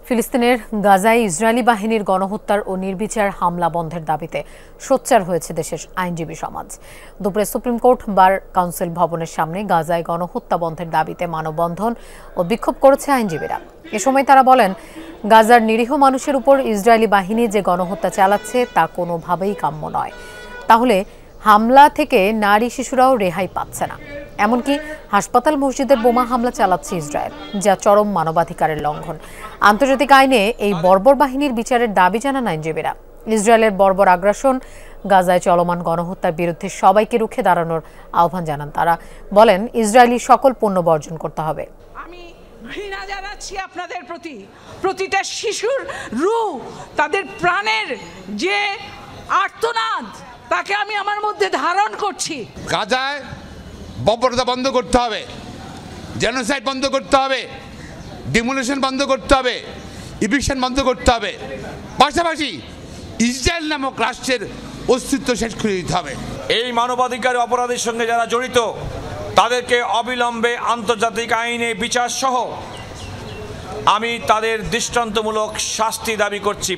ফিলিস্তিনের গাজায় ইসরায়েলি বাহিনীর গণহত্যার ও নির্বিচার হামলা বন্ধের দাবিতে সোচ্চার হয়েছে দেশের আইনজীবী সমাজ। দুপুরে সুপ্রিম কোর্ট বার কাউন্সিল ভবনের সামনে গাজায় গণহত্যা বন্ধের দাবিতে মানববন্ধন ও বিক্ষোভ করেছে আইনজীবীরা। এ সময় তারা বলেন, গাজার নিরীহ মানুষের উপর ইসরায়েলি বাহিনী যে গণহত্যা চালাচ্ছে তা কোনোভাবেই কাম্য নয়। তাহলে হামলা থেকে নারী শিশুরাও রেহাই পাচ্ছে না। এমনকি হাসপাতাল মসজিদের বোমা হামলা চালাচ্ছে ইসরায়েল, যা চরম মানবাধিকারের লঙ্ঘন। আন্তর্জাতিক আইনে এই বর্বর বাহিনীর বিচারের দাবি জানান আইনজীবীরা। ইসরায়েলের বর্বর আগ্রাসন, গাজায় চলমান গণহত্যার বিরুদ্ধে সবাইকে রুখে দাঁড়ানোর আহ্বান জানান তারা। বলেন, ইসরায়েলি সকল পণ্য বর্জন করতে হবে। আমি ঘৃণা জানাচ্ছি আপনাদের প্রতি। প্রতিটা শিশুর রূহ, তাদের প্রাণের যে আর্তনাদ, তাকে আমি আমার মধ্যে ধারণ করছি। গাজায় বর্বরতা বন্ধ করতে হবে, জেনোসাইড বন্ধ করতে হবে, ডিমোলিশন বন্ধ করতে হবে, ইভিকশন বন্ধ করতে হবে। পাশাপাশি ইসরায়েল নামক রাষ্ট্রের অস্তিত্ব শেষ করে দিতে হবে। এই মানবাধিকার অপরাধের সঙ্গে যারা জড়িত তাদেরকে অবিলম্বে আন্তর্জাতিক আইনে বিচার সহ আমি তাদের দৃষ্টান্তমূলক শাস্তি দাবি করছি।